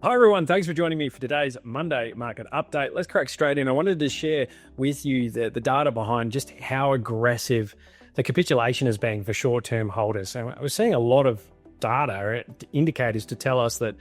Hi everyone, thanks for joining me for today's Monday market update. Let's crack straight in. I wanted to share with you the data behind just how aggressive the capitulation has been for short-term holders. So I was seeing a lot of data indicators to tell us that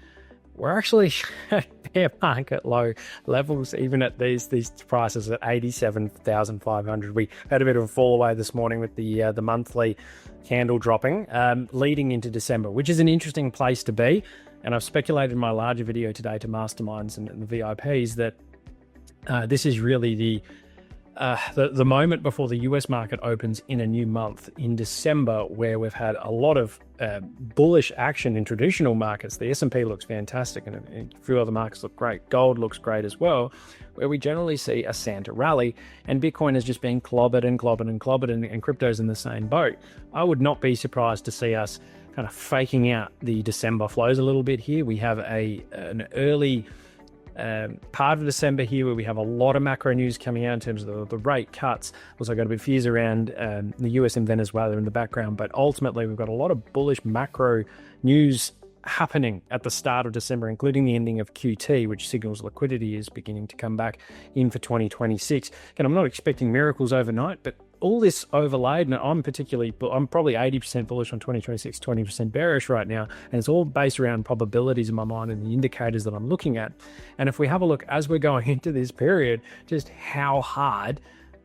we're actually at fair market low levels, even at these prices at 87,500. We had a bit of a fall away this morning with the monthly candle dropping, leading into December, which is an interesting place to be. And I've speculated in my larger video today to masterminds and the VIPs that this is really the moment before the US market opens in a new month in December, where we've had a lot of bullish action in traditional markets. The S&P looks fantastic, and a few other markets look great. Gold looks great as well, where we generally see a Santa rally, and Bitcoin has just been clobbered and clobbered and clobbered, and crypto's in the same boat. I would not be surprised to see us kind of faking out the December flows a little bit here. We have an early part of December here where we have a lot of macro news coming out in terms of the rate cuts. Also got a bit of fears around the US and Venezuela in the background, but ultimately we've got a lot of bullish macro news happening at the start of December, including the ending of QT, which signals liquidity is beginning to come back in for 2026. Again, I'm not expecting miracles overnight, but all this overlaid, and I'm probably 80% bullish on 2026, 20% bearish right now, and it's all based around probabilities in my mind and the indicators that I'm looking at. And if we have a look as we're going into this period, just how hard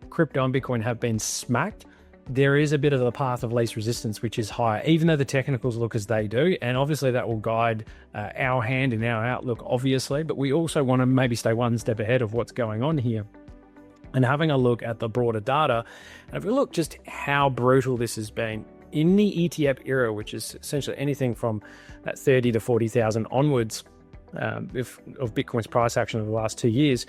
crypto and Bitcoin have been smacked, there is a bit of the path of least resistance, which is higher, even though the technicals look as they do. And obviously that will guide our hand in our outlook, obviously, but we also want to maybe stay one step ahead of what's going on here. And having a look at the broader data, and if we look just how brutal this has been in the ETF era, which is essentially anything from that 30 to 40,000 onwards of Bitcoin's price action over the last 2 years,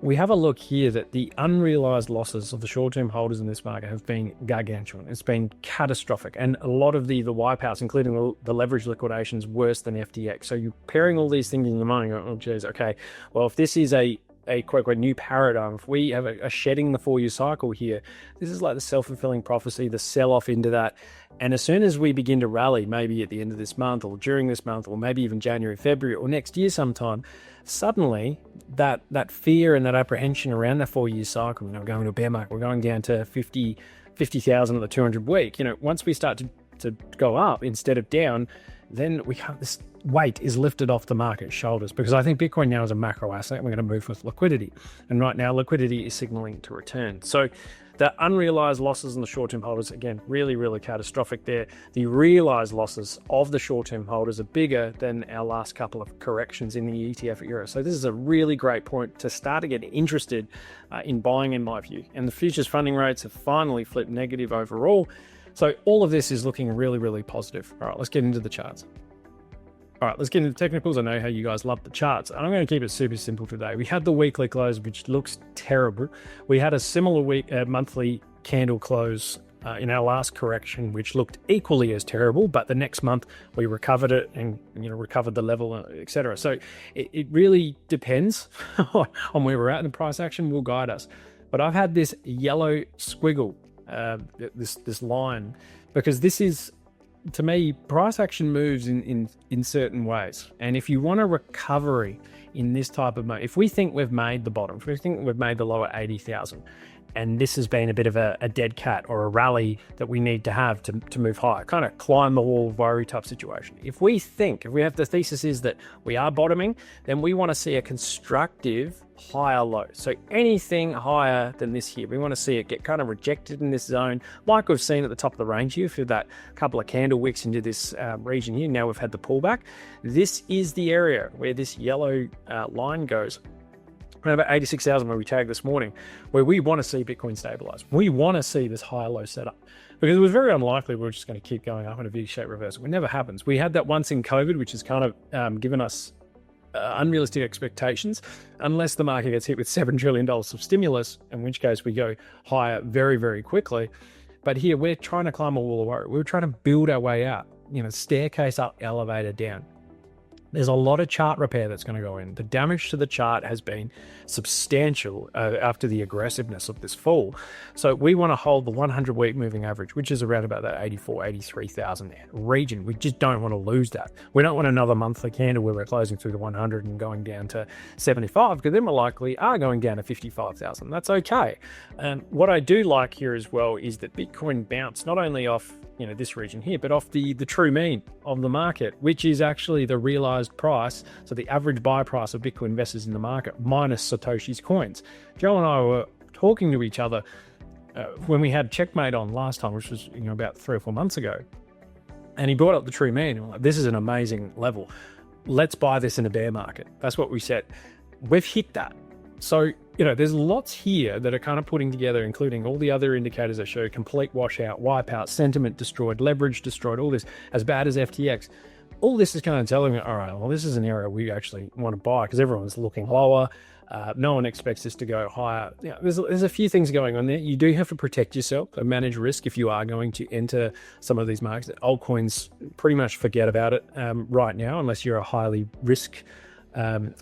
we have a look here that the unrealized losses of the short-term holders in this market have been gargantuan. It's been catastrophic. And a lot of the wipeouts, including the leverage liquidations, worse than FTX. So you're pairing all these things in your mind and go, oh, geez, okay, well, if this is a quote-unquote new paradigm, if we have a shedding the 4-year cycle here, this is like the self-fulfilling prophecy, the sell-off into that. And as soon as we begin to rally, maybe at the end of this month or during this month, or maybe even January, February, or next year sometime, suddenly that fear and that apprehension around that 4-year cycle, we're going to a bear market, we're going down to 50,000 at the 200 week, once we start to go up instead of down, then this weight is lifted off the market's shoulders, because I think Bitcoin now is a macro asset and we're going to move with liquidity. And right now, liquidity is signaling to return. So the unrealized losses in the short-term holders, again, really, really catastrophic there. The realized losses of the short-term holders are bigger than our last couple of corrections in the ETF era. So this is a really great point to start to get interested in buying, in my view. And the futures funding rates have finally flipped negative overall. So all of this is looking really, really positive. All right, let's get into the charts. All right, let's get into the technicals. I know how you guys love the charts, and I'm going to keep it super simple today. We had the weekly close, which looks terrible. We had a similar monthly candle close in our last correction, which looked equally as terrible, but the next month we recovered it and recovered the level, etc. So it really depends on where we're at, and the price action will guide us. But I've had this yellow squiggle, this line, because this is, to me, price action moves in certain ways. And if you want a recovery in this type of mode, if we think we've made the bottom, if we think we've made the lower 80,000, and this has been a bit of a dead cat or a rally that we need to have to move higher, kind of climb the wall worry type situation. If we have the thesis is that we are bottoming, then we want to see a constructive higher low. So anything higher than this here, we want to see it get kind of rejected in this zone, like we've seen at the top of the range here for that couple of candle wicks into this region here. Now we've had the pullback. This is the area where this yellow line goes. Around about 86,000 where we tagged this morning, where we want to see Bitcoin stabilize. We want to see this higher low setup, because it was very unlikely we were just going to keep going up in a V-shaped reversal. It never happens. We had that once in COVID, which has kind of given us unrealistic expectations, unless the market gets hit with $7 trillion of stimulus, in which case we go higher very, very quickly. But here we're trying to climb a wall of worry. We're trying to build our way out, staircase up, elevator down. There's a lot of chart repair that's going to go in. The damage to the chart has been substantial after the aggressiveness of this fall. So we want to hold the 100-week moving average, which is around about that 83,000 region. We just don't want to lose that. We don't want another monthly candle where we're closing through the 100 and going down to 75, because then we likely are going down to 55,000. That's okay. What I do like here as well is that Bitcoin bounced not only off this region here, but off the true mean of the market, which is actually the realized price, so the average buy price of Bitcoin investors in the market minus Satoshi's coins. Joe and I were talking to each other when we had Checkmate on last time, which was about 3 or 4 months ago, and he brought up the true mean. We're like, this is an amazing level. Let's buy this in a bear market. That's what we said. We've hit that. So, there's lots here that are kind of putting together, including all the other indicators that show complete washout, wipeout, sentiment destroyed, leverage destroyed, all this as bad as FTX. All this is kind of telling me, all right, well, this is an area we actually want to buy because everyone's looking lower. No one expects this to go higher. There's a few things going on there. You do have to protect yourself and manage risk if you are going to enter some of these markets. Altcoins, pretty much forget about it right now, unless you're a highly risk.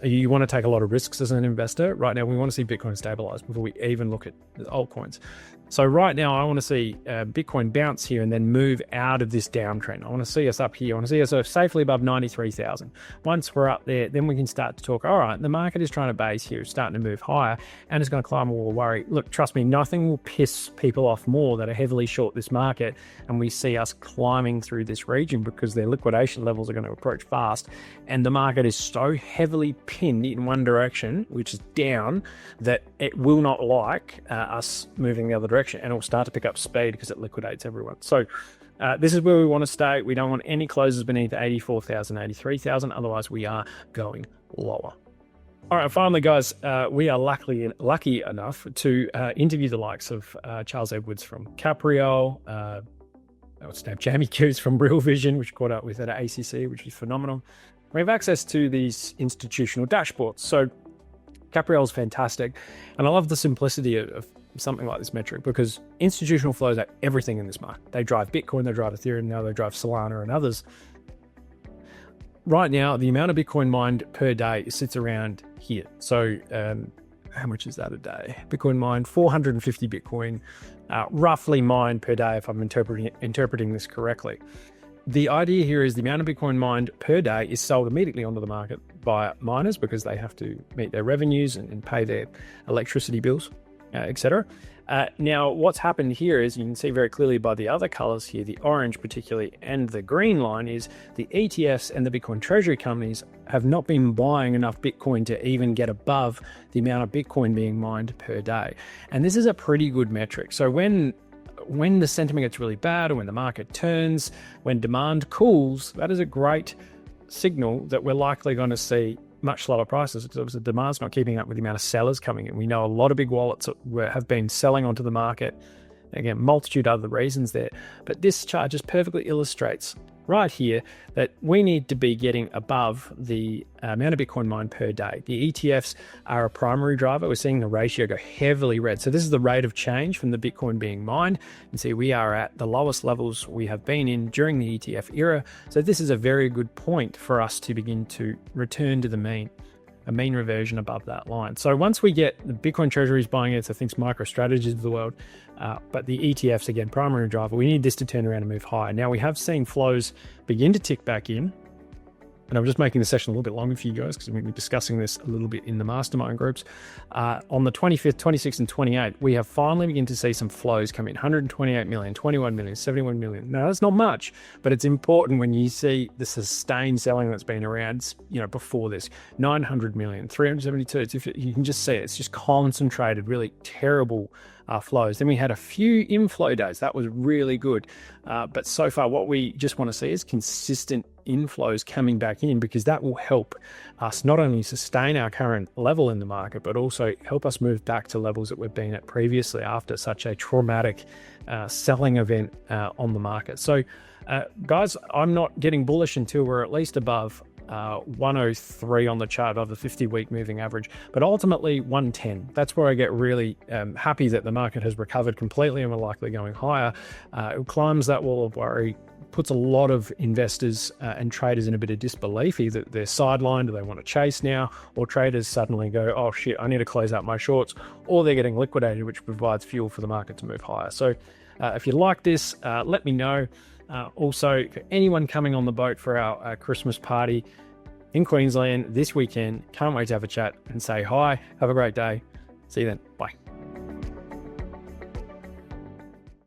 You want to take a lot of risks as an investor. Right now, we want to see Bitcoin stabilize before we even look at the altcoins. So right now, I want to see Bitcoin bounce here and then move out of this downtrend. I want to see us up here. I want to see us safely above 93,000. Once we're up there, then we can start to talk, all right, the market is trying to base here, it's starting to move higher, and it's going to climb a wall of worry. Look, trust me, nothing will piss people off more that are heavily short this market, and we see us climbing through this region because their liquidation levels are going to approach fast, and the market is so heavily pinned in one direction, which is down, that it will not like us moving the other direction, and it will start to pick up speed because it liquidates everyone. So this is where we want to stay. We don't want any closes beneath 84,000, 83,000. Otherwise, we are going lower. All right, finally, guys, we are lucky enough to interview the likes of Charles Edwards from Capriol, Jamie Hughes from Real Vision, which caught up with at ACC, which is phenomenal. We have access to these institutional dashboards. So Capriol is fantastic. And I love the simplicity of something like this metric because institutional flows are everything in this market. They drive Bitcoin, they drive Ethereum, now they drive Solana and others. Right now, the amount of Bitcoin mined per day sits around here. So how much is that a day? Bitcoin mined, 450 Bitcoin, roughly mined per day, if I'm interpreting this correctly. The idea here is the amount of Bitcoin mined per day is sold immediately onto the market by miners because they have to meet their revenues and pay their electricity bills, etc. Now, what's happened here is you can see very clearly by the other colors here, the orange particularly and the green line is the ETFs and the Bitcoin treasury companies have not been buying enough Bitcoin to even get above the amount of Bitcoin being mined per day. And this is a pretty good metric. So when the sentiment gets really bad or when the market turns, when demand cools, that is a great signal that we're likely going to see much lower prices because the demand's not keeping up with the amount of sellers coming in. We know a lot of big wallets have been selling onto the market. Again, multitude of other reasons there. But this chart just perfectly illustrates right here that we need to be getting above the amount of Bitcoin mined per day. The ETFs are a primary driver. We're seeing the ratio go heavily red. So this is the rate of change from the Bitcoin being mined. And see, we are at the lowest levels we have been in during the ETF era. So this is a very good point for us to begin to return to the mean, a mean reversion above that line. So once we get the Bitcoin treasuries buying it, so things MicroStrategies of the world, but the ETFs, again, primary driver, we need this to turn around and move higher. Now we have seen flows begin to tick back in, and I'm just making the session a little bit longer for you guys because we're going to be discussing this a little bit in the mastermind groups. On the 25th, 26th, and 28th, we have finally begun to see some flows come in, 128 million, 21 million, 71 million. Now that's not much, but it's important when you see the sustained selling that's been around, before this, 900 million, 372. You can just see it. It's just concentrated, really terrible flows. Then we had a few inflow days. That was really good. But so far, what we just want to see is consistent inflows coming back in because that will help us not only sustain our current level in the market, but also help us move back to levels that we've been at previously after such a traumatic selling event on the market. So, guys, I'm not getting bullish until we're at least above 103 on the chart of the 50-week moving average, but ultimately 110. That's where I get really happy that the market has recovered completely and we're likely going higher. It climbs that wall of worry, puts a lot of investors and traders in a bit of disbelief. Either they're sidelined, or they want to chase now, or traders suddenly go, oh shit, I need to close out my shorts, or they're getting liquidated, which provides fuel for the market to move higher. So if you like this, let me know. Also, for anyone coming on the boat for our Christmas party in Queensland this weekend, can't wait to have a chat and say hi. Have a great day. See you then. Bye.